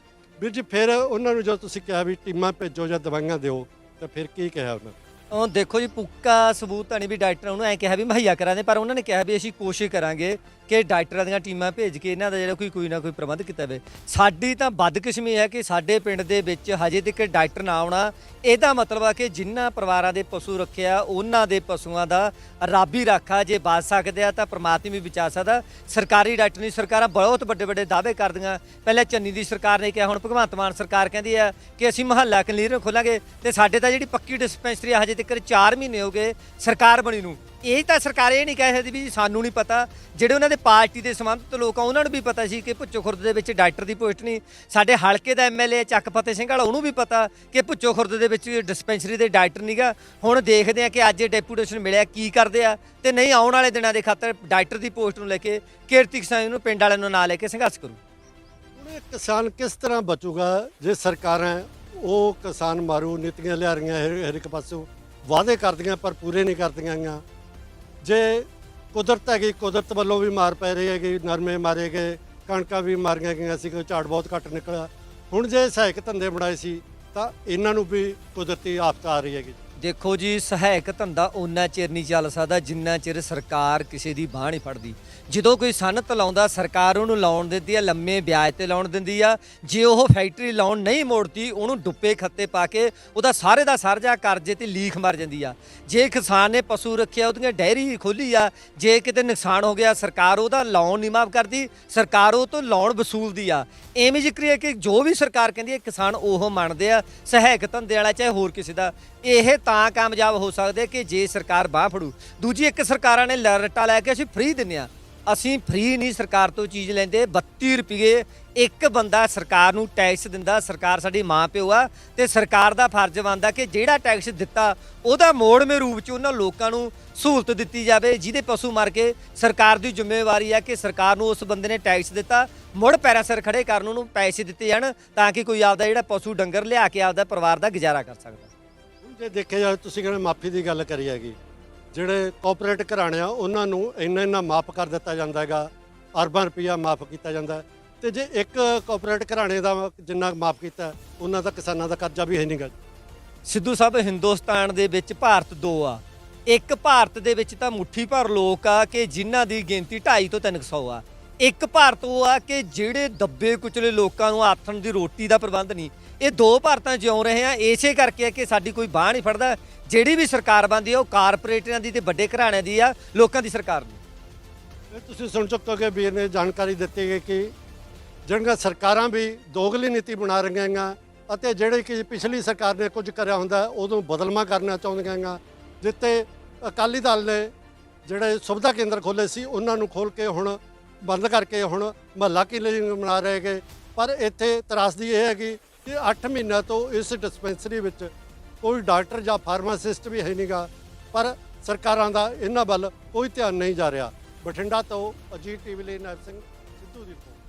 ਵੀਰ ਜੀ, ਫਿਰ ਉਹਨਾਂ ਨੂੰ ਜੋ ਤੁਸੀਂ ਕਿਹਾ ਵੀ ਟੀਮਾਂ ਭੇਜੋ ਜਾਂ ਦਵਾਈਆਂ ਦਿਓ, ਤਾਂ ਫਿਰ ਕੀ ਕਿਹਾ ਉਹਨਾਂ ਨੇ? ਉਹ ਦੇਖੋ ਜੀ, ਪੁੱਕਾ ਸਬੂਤ ਤਾਂ ਨਹੀਂ ਵੀ ਡਾਕਟਰ ਉਹਨੂੰ ਐਂ ਕਿਹਾ ਵੀ ਮੁਹੱਈਆ ਕਰਾਂਗੇ, ਪਰ ਉਹਨਾਂ ਨੇ ਕਿਹਾ ਵੀ ਅਸੀਂ ਕੋਸ਼ਿਸ਼ ਕਰਾਂਗੇ ਕਿ ਡਾਕਟਰਾਂ ਦੀਆਂ ਟੀਮਾਂ ਭੇਜ ਕੇ ਇਹਨਾਂ ਦਾ ਜਿਹੜਾ ਕੋਈ ਨਾ ਕੋਈ ਪ੍ਰਬੰਧ ਕੀਤਾ ਜਾਵੇ। ਸਾਡੀ ਤਾਂ ਬਦਕਿਸਮਤੀ ਹੈ ਕਿ ਸਾਡੇ ਪਿੰਡ ਦੇ ਵਿੱਚ ਹਜੇ ਤੱਕ ਡਾਕਟਰ ਨਾ ਆਉਣਾ। ਇਹਦਾ ਮਤਲਬ ਆ ਕਿ ਜਿਨ੍ਹਾਂ ਪਰਿਵਾਰਾਂ ਦੇ ਪਸ਼ੂ ਰੱਖਿਆ ਉਹਨਾਂ ਦੇ ਪਸ਼ੂਆਂ ਦਾ ਰੱਬ ਹੀ ਰਾਖਾ, ਜੇ ਬਚ ਸਕਦੇ ਆ ਤਾਂ ਪ੍ਰਮਾਤਮਾ ਵੀ ਬਚਾ ਸਕਦਾ। ਸਰਕਾਰੀ ਡਾਕਟਰ ਨਹੀਂ, ਸਰਕਾਰਾਂ ਬਹੁਤ ਵੱਡੇ ਵੱਡੇ ਦਾਅਵੇ ਕਰਦੀਆਂ। ਪਹਿਲਾਂ ਚੰਨੀ ਦੀ ਸਰਕਾਰ ਨੇ ਕਿਹਾ, ਹੁਣ ਭਗਵੰਤ ਮਾਨ ਸਰਕਾਰ ਕਹਿੰਦੀ ਆ ਕਿ ਅਸੀਂ ਮੁਹੱਲਾ ਕਲੀਨਿਕ ਖੋਲਾਂਗੇ, ਤੇ ਸਾਡੇ ਤਾਂ ਜਿਹੜੀ ਪੱਕੀ ਡਿਸਪੈਂਸਰੀ ਹਜੇ ਤੱਕ 4 ਮਹੀਨੇ ਹੋ ਗਏ ਸਰਕਾਰ ਬਣੀ ਨੂੰ। ਇਹ ਤਾਂ ਸਰਕਾਰ ਇਹ ਨਹੀਂ ਕਹਿ ਸਕਦੀ ਵੀ ਸਾਨੂੰ ਨਹੀਂ ਪਤਾ। ਜਿਹੜੇ ਉਹਨਾਂ ਦੇ ਪਾਰਟੀ ਦੇ ਸੰਬੰਧਿਤ ਲੋਕ ਆ ਉਹਨਾਂ ਨੂੰ ਵੀ ਪਤਾ ਸੀ ਕਿ ਭੁੱਚੋ ਖੁਰਦ ਦੇ ਵਿੱਚ ਡਾਕਟਰ ਦੀ ਪੋਸਟ ਨਹੀਂ। ਸਾਡੇ ਹਲਕੇ ਦਾ ਐਮਐਲਏ ਚੱਕ ਫਤਿਹ ਸਿੰਘ ਵਾਲਾ, ਉਹਨੂੰ ਵੀ ਪਤਾ ਕਿ ਭੁੱਚੋ ਖੁਰਦ ਦੇ ਵਿੱਚ ਡਿਸਪੈਂਸਰੀ ਦੇ ਡਾਕਟਰ ਨਹੀਂਗਾ। ਹੁਣ ਦੇਖਦੇ ਆ ਕਿ ਅੱਜ ਡੈਪੂਟੇਸ਼ਨ ਮਿਲਿਆ ਕੀ ਕਰਦੇ ਆ, ਤੇ ਨਹੀਂ ਆਉਣ ਵਾਲੇ ਦਿਨਾਂ ਦੇ ਖਾਤਰ ਡਾਕਟਰ ਦੀ ਪੋਸਟ ਨੂੰ ਲੈ ਕੇ ਕਿਰਤੀ ਕਿਸਾਨ ਨੂੰ ਪਿੰਡ ਵਾਲਿਆਂ ਨੂੰ ਨਾਲ ਲੈ ਕੇ ਸੰਘਰਸ਼ ਕਰੂ। ਹੁਣ ਇਹ ਕਿਸਾਨ ਕਿਸ ਤਰ੍ਹਾਂ ਬਚੂਗਾ ਜੇ ਸਰਕਾਰਾਂ ਉਹ ਕਿਸਾਨ ਮਾਰੂ ਨੀਤੀਆਂ ਲਿਆ ਰਹੀਆਂ ਹਰ ਇੱਕ ਪਾਸੋਂ, ਵਾਅਦੇ ਕਰਦੀਆਂ ਪਰ ਪੂਰੇ ਨਹੀਂ ਕਰਦੀਆਂ ਗੀਆਂ। ਜੇ ਕੁਦਰਤ ਹੈਗੀ, ਕੁਦਰਤ ਵੱਲੋਂ ਵੀ ਮਾਰ ਪੈ ਰਹੀ ਹੈਗੀ, ਨਰਮੇ ਮਾਰੇ ਗਏ, ਕਣਕਾਂ ਵੀ ਮਾਰੀਆਂ ਗਈਆਂ ਸੀ, ਕੋਈ ਝਾੜ ਬਹੁਤ ਘੱਟ ਨਿਕਲਿਆ। ਹੁਣ ਜੇ ਸਹਾਇਕ ਧੰਦੇ ਬਣਾਏ ਸੀ ਤਾਂ ਇਹਨਾਂ ਨੂੰ ਵੀ ਕੁਦਰਤੀ ਆਫਤ ਆ ਰਹੀ ਹੈਗੀ। ਦੇਖੋ ਜੀ, ਸਹਾਇਕ ਧੰਦਾ ਓਨਾ ਚਿਰ ਨਹੀਂ ਚੱਲ ਸਕਦਾ ਜਿੰਨਾ ਚਿਰ ਸਰਕਾਰ ਕਿਸੇ ਦੀ ਬਾਂਹ ਨਹੀਂ ਫੜਦੀ। ਜਦੋਂ ਕੋਈ ਸਨਅਤ ਲਾਉਂਦਾ ਸਰਕਾਰ ਉਹਨੂੰ ਲਾਉਣ ਦਿੰਦੀ ਆ, ਲੰਮੇ ਵਿਆਜ ਤੇ ਲਾਉਣ ਦਿੰਦੀ ਆ। ਜੇ ਉਹ ਫੈਕਟਰੀ ਲਾਉਣ ਨਹੀਂ ਮੋੜਦੀ ਉਹਨੂੰ ਡੁੱਬੇ ਖੱਤੇ ਪਾ ਕੇ ਉਹਦਾ ਸਾਰੇ ਦਾ ਸਾਰਾ ਕਰਜ਼ੇ ਤੇ ਲੀਖ ਮਰ ਜਾਂਦੀ ਆ। ਜੇ ਕਿਸਾਨ ਨੇ ਪਸ਼ੂ ਰੱਖਿਆ ਉਹਦੀਆਂ ਡੈਰੀ ਖੋਲੀ ਆ, ਜੇ ਕਿਤੇ ਨੁਕਸਾਨ ਹੋ ਗਿਆ ਸਰਕਾਰ ਉਹਦਾ ਲੋਨ ਨਹੀਂ ਮਾਫ ਕਰਦੀ, ਸਰਕਾਰ ਉਹ ਤੋਂ ਲੋਨ ਵਸੂਲਦੀ ਆ। ਐਵੇਂ ਜ਼ਿਕਰ ਹੈ ਕਿ ਜੋ ਵੀ ਸਰਕਾਰ ਕਹਿੰਦੀ ਹੈ ਕਿਸਾਨ ਉਹ ਮੰਨਦੇ ਆ, ਸਹਾਇਕ ਧੰਦੇ ਵਾਲਾ ਚਾਹੇ ਹੋਰ ਕਿਸੇ ਦਾ। ਇਹ ਤਾਂ ਕਾਮਯਾਬ ਹੋ ਸਕਦੇ ਕਿ ਜੇ ਸਰਕਾਰ ਬਾਂਹ ਫੜੂ। ਦੂਜੀ, ਇੱਕ ਸਰਕਾਰਾਂ ਨੇ ਰੱਟਾ ਲੈ ਕੇ ਅਸੀਂ ਫ੍ਰੀ ਦਿੰਦੇ ਆ। ਅਸੀਂ ਫ੍ਰੀ ਨਹੀਂ ਸਰਕਾਰ ਤੋਂ ਚੀਜ਼ ਲੈਂਦੇ। 32 ਰੁਪਏ ਇੱਕ ਬੰਦਾ ਸਰਕਾਰ ਨੂੰ ਟੈਕਸ ਦਿੰਦਾ। ਸਰਕਾਰ ਸਾਡੀ ਮਾਂ ਪਿਓ ਆ ਤੇ ਸਰਕਾਰ ਦਾ ਫਰਜ਼ ਬਣਦਾ ਕਿ ਜਿਹੜਾ ਟੈਕਸ ਦਿੱਤਾ ਉਹਦਾ ਮੋੜਵੇਂ ਰੂਪ 'ਚ ਉਹਨਾਂ ਲੋਕਾਂ ਨੂੰ ਸਹੂਲਤ ਦਿੱਤੀ ਜਾਵੇ ਜਿਹਦੇ ਪਸ਼ੂ ਮਰ ਕੇ। ਸਰਕਾਰ ਦੀ ਜ਼ਿੰਮੇਵਾਰੀ ਆ ਕਿ ਸਰਕਾਰ ਨੂੰ ਉਸ ਬੰਦੇ ਨੇ ਟੈਕਸ ਦਿੱਤਾ ਮੁੜ ਪੈਰਾਂ ਸਿਰ ਖੜੇ ਕਰਨ ਉਹਨੂੰ ਪੈਸੇ ਦਿੱਤੇ ਜਾਣ ਤਾਂ ਕਿ ਕੋਈ ਆਪਦਾ ਜਿਹੜਾ ਪਸ਼ੂ ਡੰਗਰ ਲਿਆ ਕੇ ਆਪਦਾ ਪਰਿਵਾਰ ਦਾ ਗੁਜ਼ਾਰਾ ਕਰ ਸਕਦਾ। ਹੁਣ ਜੇ ਦੇਖਿਆ ਜਾਵੇ, ਤੁਸੀਂ ਕਹਿੰਦੇ ਮਾਫੀ ਦੀ ਗੱਲ ਕਰੀ ਹੈਗੀ, ਜਿਹੜੇ ਕੋਆਪਰੇਟ ਘਰਾਣੇ ਆ ਉਹਨਾਂ ਨੂੰ ਇੰਨਾ ਮਾਫ ਕਰ ਦਿੱਤਾ ਜਾਂਦਾ ਹੈਗਾ, ਅਰਬਾਂ ਰੁਪਈਆ ਮਾਫ ਕੀਤਾ ਜਾਂਦਾ ਹੈ। ਤੇ ਜੇ ਇੱਕ ਕੋਆਪਰੇਟ ਘਰਾਣੇ ਦਾ ਜਿੰਨਾ ਮਾਫ ਕੀਤਾ ਉਹਨਾਂ ਦਾ ਕਿਸਾਨਾਂ ਦਾ ਕਰਜ਼ਾ ਵੀ ਹੈ ਨਹੀਂਗਾ। ਸਿੱਧੂ ਸਾਹਿਬ, ਹਿੰਦੁਸਤਾਨ ਦੇ ਵਿੱਚ ਭਾਰਤ ਦੋ ਆ। ਇੱਕ ਭਾਰਤ ਦੇ ਵਿੱਚ ਤਾਂ ਮੁੱਠੀ ਭਰ ਲੋਕ ਆ ਕਿ ਜਿਨ੍ਹਾਂ ਦੀ ਗਿਣਤੀ 250 ਤੋਂ 300 ਆ। ਇੱਕ ਭਾਰਤ ਉਹ ਆ ਕਿ ਜਿਹੜੇ ਦੱਬੇ ਕੁਚਲੇ ਲੋਕਾਂ ਨੂੰ ਆਥਣ ਦੀ ਰੋਟੀ ਦਾ ਪ੍ਰਬੰਧ ਨਹੀਂ। ਇਹ ਦੋ ਭਾਰਤਾਂ ਜਿਉਂ ਰਹੇ ਆ। ਇਸੇ ਕਰਕੇ ਕਿ ਸਾਡੀ ਕੋਈ ਬਾਂਹ ਨਹੀਂ ਫੜਦਾ। ਜਿਹੜੀ ਵੀ ਸਰਕਾਰ ਬਣਦੀ ਆ ਉਹ ਕਾਰਪੋਰੇਟਾਂ ਦੀ ਤੇ ਵੱਡੇ ਘਰਾਣਿਆਂ ਦੀ ਆ, ਲੋਕਾਂ ਦੀ ਸਰਕਾਰ ਨਹੀਂ। ਇਹ ਤੁਸੀਂ ਸੁਣ ਚੁੱਕੋਗੇ, ਵੀਰ ਨੇ ਜਾਣਕਾਰੀ ਦਿੱਤੀ ਹੈ ਕਿ ਜਿਹੜੀਆਂ ਸਰਕਾਰਾਂ ਵੀ ਦੋਗਲੀ ਨੀਤੀ ਬਣਾ ਰਹੀਆਂ ਹੈਗੀਆਂ ਅਤੇ ਜਿਹੜੇ ਕਿ ਪਿਛਲੀ ਸਰਕਾਰ ਨੇ ਕੁਝ ਕਰਿਆ ਹੁੰਦਾ ਉਦੋਂ ਬਦਲਵਾਂ ਕਰਨਾ ਚਾਹੁੰਦੀਆਂ ਹੈਗੀਆਂ। ਜਿੱਥੇ ਅਕਾਲੀ ਦਲ ਨੇ ਜਿਹੜੇ ਸੁਵਿਧਾ ਕੇਂਦਰ ਖੋਲ੍ਹੇ ਸੀ ਉਹਨਾਂ ਨੂੰ ਖੋਲ੍ਹ ਕੇ ਹੁਣ ਬੰਦ ਕਰਕੇ ਹੁਣ ਮਹੱਲਾ ਕਲੀਨਿਕ ਬਣਾ ਰਹੇ ਹੈਗੇ। ਪਰ ਇੱਥੇ ਤਰਾਸਦੀ ਇਹ ਹੈਗੀ ਕਿ 8 ਮਹੀਨਿਆਂ ਤੋਂ ਇਸ ਡਿਸਪੈਂਸਰੀ ਵਿੱਚ ਕੋਈ ਡਾਕਟਰ ਜਾਂ ਫਾਰਮਾਸਿਸਟ ਵੀ ਹੈ ਨਹੀਂਗਾ। ਪਰ ਸਰਕਾਰਾਂ ਦਾ ਇਹਨਾਂ ਵੱਲ ਕੋਈ ਧਿਆਨ ਨਹੀਂ ਜਾ ਰਿਹਾ। ਬਠਿੰਡਾ ਤੋਂ ਅਜੀਤ ਟੀਵੀ ਲਈ ਨਾਇਬ ਸਿੰਘ ਸਿੱਧੂ ਦੀ ਰਿਪੋਰਟ।